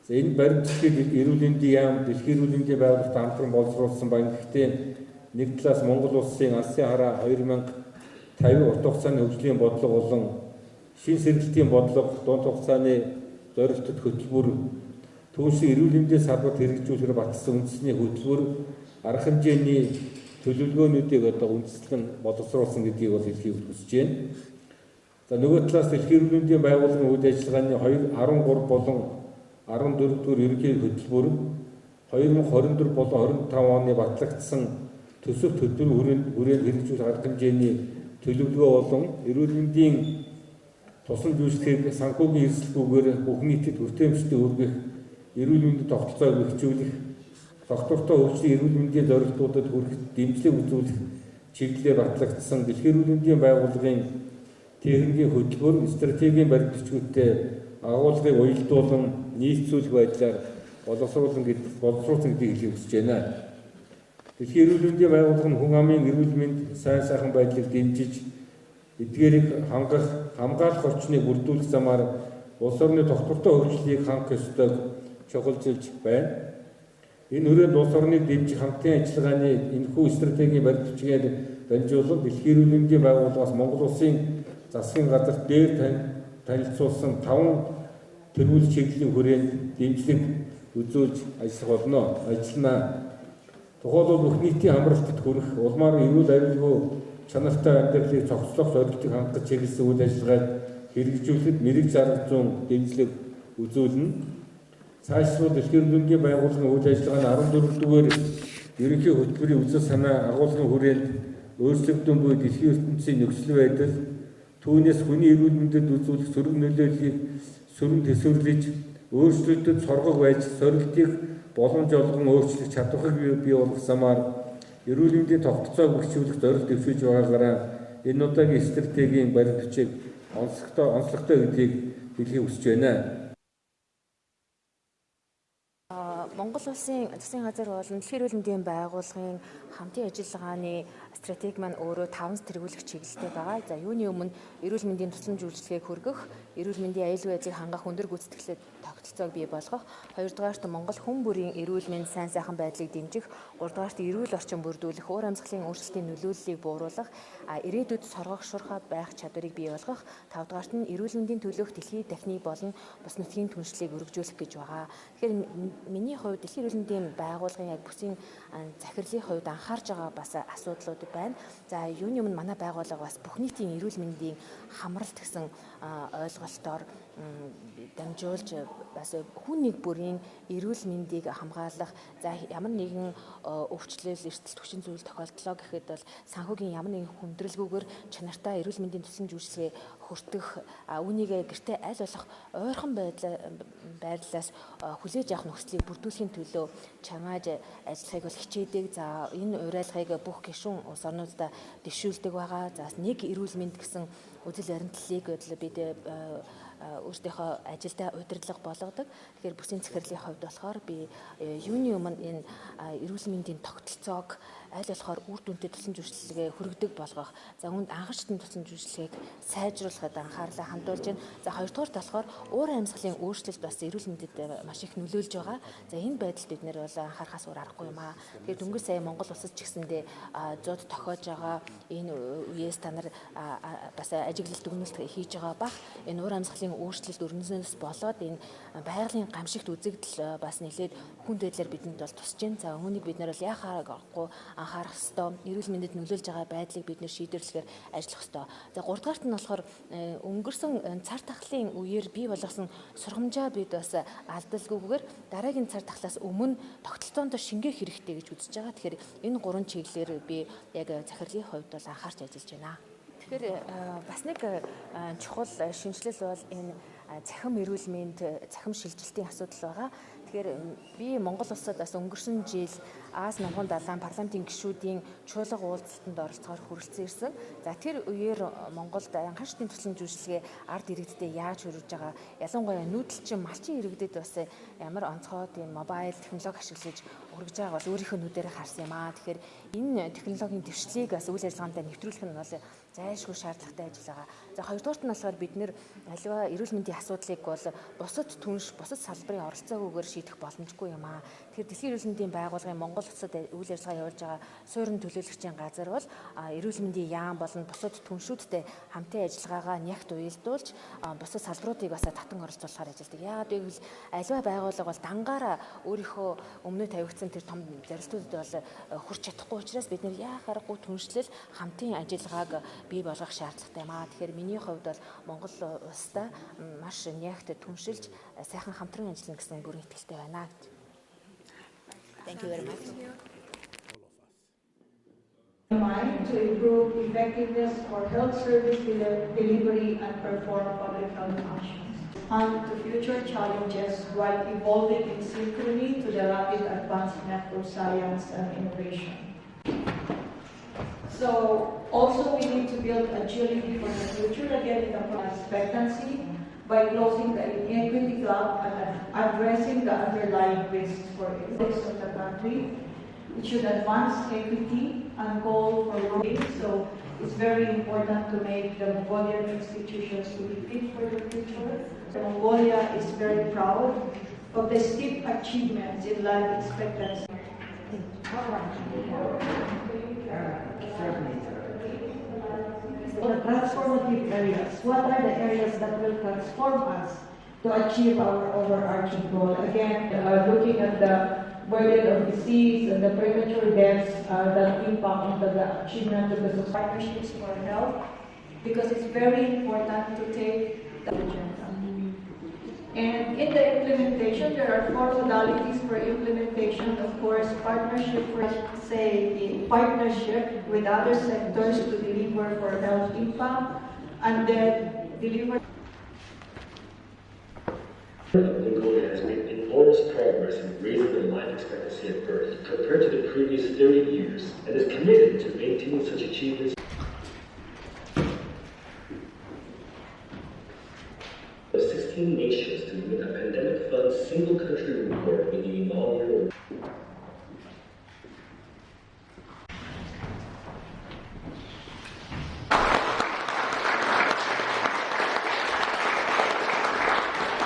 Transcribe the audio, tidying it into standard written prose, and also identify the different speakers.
Speaker 1: За энэ баримтлалыг эрүүл мэндийн яам, дэлхийн эрүүл мэндийн байгууллагатай хамтран боловсруулсан байна. Гэхдээ нэг талаас Монгол улсын алсын хараа 2050 урт хугацааны хөгжлийн бодлого болон шин сэргэлтийн бодлого, дунд хугацааны зорилтод хөтөлбөр, түүншийн эрүүл мэндийн салбарт хэрэгжүүлэхээр батлсан үндэсний хөтөлбөр, арга хэмжээний төлөвлөгөөнүүдийг одоо үндэслэн боловсруулсан гэдгийг бол хэлхийг хүсэж байна. За нөгөө талаас дэлхийн эрүүл мэндийн байгууллагын үйл ажиллагааны 13 болон 14 дугаар ерөнхий хөтөлбөр 2024 болон 25 оны батлагдсан төсөв хөтөлбөрийн хүрээнд хэрэгжүүлэх арга хэмжээний төлөвлөгөө болон эрүүл мэндийн тусламж үйлчлэгийг санхүүгийн эрсдэлгүйгээр бүх нийтэд хүртээмжтэй хүргэх, эрүүл мэндийн тогтолцоог бэхжүүлэх, доктортой хөгжлийн эрүүл мэндийн зорилтуудад хүрэхэд дэмжлэг үзүүлэх чиглэлээр батлагдсан дэлхийн эрүүл мэндийн байгууллагын техникийн хөтөлбөр, стратегийн баримт бичгүүтээ агуулгыг уялдуулан нийцүүлэх байдлаар боловсруулсан гэдгийг хэлхийг хүсэж байна. Дэлхийн эрүүл мэндийн байгууллага нь хүн амын эрүүл мэнд, сайн сайхан байдлыг дэмжиж, эдгээрийг хамгаалах орчныг бүрдүүлэх замаар улс орны доктортой хөгжлийг хангах ёстойг чухалчилж байна. Энэ хүрээнд улс орныг дэмжих хамтын ажиллагааны энэхүү стратегийн баримт бичгээр дамжуулан дэлхийн эрүүл мэндийн байгууллагаас Монгол улсын засгийн газарт дээр танилцуулсан 5 төрүүлж чиглэлийн хүрээнд дэмжлэг үзүүлж ажиллана. Тухайлбал бүх нийтийн амралтад хүрэх, улмаар эрүүл авилгүй чанартай амьдралыг цогцлох зорилтыг хангах чиглэсэн үйл ажиллагааг хэрэгжүүлэхэд мэрэг зарга зүүн дэмжлэг үзүүлнэ. Цаашдаа дэлхийн эрүүл мэндийн байгууллагын үйл ажиллагааны 14 дугаар ерөнхий хөтөлбөрийн үзэл санаа агуулгын хүрээнд өөрчлөгдөн буй дэлхийн ертөнцийн нөхцөл байдал, түүнээс хүний эрүүл мэндэд үзүүлэх сөрөг нөлөөллийг сөрөг төсвөрлөж, өөрчлөлтөд соргог байж сорилтыг боломж олгон өөрчлөх чадварыг бий болгох замаар эрүүл мэндийн тогтолцоог бэхжүүлэх зорилт дэвшүүлж байгаагаараа энэ удаагийн стратегийн баримт бичиг онцлогтой гэдгийг хэлхийг хүсэж байна.
Speaker 2: Монгол улсын засгийн газар болон дэлхийн эрүүл мэндийн байгууллагын хамтын ажиллагааны стратеги маань өөрөө 5 тэргүүлэх чиглэлтэй байгаа. За юуны өмнө эрүүл мэндийн тусламж үйлчилгээг хүргэх, эрүүл мэндийн аюулгүй байдлыг хангах өндөр гүйцэтгэлтэй тогтолцоог бий болгох, хоёрдугаарт Монгол хүн бүрийн эрүүл мэнд, сайн сайхан байдлыг дэмжих, гуравдугаарт эрүүл орчин бүрдүүлэх, уур амьсгалын өөрчлөлтийн нөлөөллийг бууруулах, ирээдүйд соргох шуурхай байх чадварыг бий болгох, тавдугаарт нь эрүүл мэндийн төлөөх дэлхийн техник болон бус нутгийн түншлийг өргөжүүлэх гэж байгаа. Тэгэхээр миний хувьд дэлхийн эрүүл мэндийн байгууллагын яг бүсийн захирлын хувьд анхаарж байгаа бас асуудлууд байна. За юуны өмнө манай байгууллага бас бүх нийтийн эрүүл мэндийн хамралт гэсэн ойлголтоор дамжуулж бас хүн нэг бүрийн эрүүл мэндийг хамгаалах, за ямар нэгэн өвчлөл, эрсдэл түвшин зүйл тохиолдлоо гэхэд бол санхүүгийн ямар нэгэн хүндрэлгүйгээр чанартай эрүүл мэндийн тусламж үйлчилгээ хүртэх, үүнийг гэртээ аль болох ойрхон байрлалаас хүлээж авах нөхцөлийг бүрдүүлэхийн төлөө чамааж ажиллахыг бол хичээдэг. За энэ уриалгыг бүх гишүүн улс орнуудад дэвшүүлдэг байгаа. За нэг эрүүл мэнд гэсэн үзэл баримтлалыг бид өөрсдийнхөө ажилдаа удирдлага болгодог. Тэгэхээр бүсийн захирлын хувьд болохоор би юуны өмнө энэ эрүүл мэндийн тогтолцоог аль болохоор үр дүнтэй тусламж үйлчилгээ хүргэдэг болгох, за үүнд анхаарчдын тусламж үйлчилгээг сайжруулахад анхаарлаа хандуулж байна. За хоёрдугаарт болохоор уур амьсгалын өөрчлөлт бас эрүүл мэндэд маш их нөлөөлж байгаа. За энэ байдалд бид нэр бол анхаарахаас өөр аргагүй юм аа. Тэгэхээр дөнгөж сая Монгол улсад ч гэсэндээ зууд тохиож байгаа энэ үеэс та нар бас ажиглал дүгнэлт хийж байгаа бах. Энэ уур амьсгалын өөрчлөлт өрнөснөөс болоод энэ байгалийн гамшигт үзэгдэл бас нэлээд хүнд байдлаар бидэнд бол тусч байна. За үүнийг бид нэр бол яхаагүй анхаарах ёстой. Эрүүл мэндэд нөлөөлж байгаа байдлыг бид нэр шийдвэрлэхээр ажиллах ёстой. За гуравдугаарт нь болохоор өнгөрсөн цар тахлын үеэр бий болгосон сургамжаа бид бас алдалгүйгээр дараагийн цар тахлаас өмнө тогтолцоонд шингээх хэрэгтэй гэж үзэж байгаа. Тэгэхээр энэ гурван чиглэлээр би яг захирлын хувьд бол анхаарч ажиллаж байна. Тэгэхээр бас нэг чухал шинжилэл бол энэ цахим эрүүл мэнд, цахим шилжилтийн асуудал байгаа. Тэгэхээр би Монгол улсад бас өнгөрсөн жил Аз намхан далайн парламентын гишүүдийн чуулга уулзалтанд оролцохоор хүрэлцэн ирсэн. За тэр үеэр Монголд анхаарчдын тусламж үйлчилгээ ард иргэдэд яаж хүргэж байгаа, ялангуяа нүүдэлчин малчин иргэдэд бас ямар онцгой тийм мобайл технологи ашиглаж хүргэж байгааг бол өөрийнхөө нүдээр харсан юм аа. Тэгэхээр энэ технологийн дэвшлийг бас үйл ажиллагаанд нэвтрүүлэх нь бол зайлшгүй шаардлагатай ажиллагаа. За хоёрдугаарт нь болохоор бид нэр аливаа эрүүл мэндийн асуудлыг бол бусад түнш, бусад салбарын оролцоогүйгээр шийдэх боломжгүй юм аа. Тэгэхээр Дэлхийн эрүүл мэндийн байгууллагын Монгол улсад үйл ажиллагаа явуулж байгаа суурин төлөөлөгчийн газар бол эрүүл мэндийн яам болон бусад түншүүдтэй хамтын ажиллагаагаа нягт уялдуулж бусад салбаруудыг бас татан оролцуулахаар ажилладаг. Яагаад гэвэл аливаа байгууллага бол дангаараа өөрийнхөө өмнө тавигдсан тэр том зорилтуудад бол хүрч чадахгүй учраас бид нэр яах аргагүй түншлэл хамтын ажиллагааг бий болгох шаардлагатай юм аа. Тэгэхээр миний хувьд бол Монгол улстай маш нягт түншилж сайхан хамтран ажиллана гэсэн бүрэн итгэлтэй байна гэж. Thank you very much.
Speaker 3: To improve effectiveness for health service delivery and perform public health functions and to future challenges while evolving in synchrony to the rapid advancement of science and innovation. So also we need to build agility for the future again in the expectancy by closing the inequity gap and addressing the underlying risks for the of the country. It should advance equity and call for growth. So it's very important to make the Mongolian institutions to be fit for the future. Mongolia is very proud of the steep achievements in life expectancy.
Speaker 4: The transformative areas. What are the areas that will transform us to achieve our overarching goal? Again, looking at the burden of disease and the premature deaths that impact on the achievement of the
Speaker 3: Partnerships for health, because it's very important to take the agenda. And in the implementation, there are 4 modalities for implementation. Of course, partnership, say, the partnership with other sectors to deliver for health impact, and then deliver.
Speaker 5: Mongolia has made enormous progress in raising the life expectancy at birth compared to the previous 30 years and is committed to maintaining such achievements. Of 16 nations to win a pandemic fund single country reward in the inaugural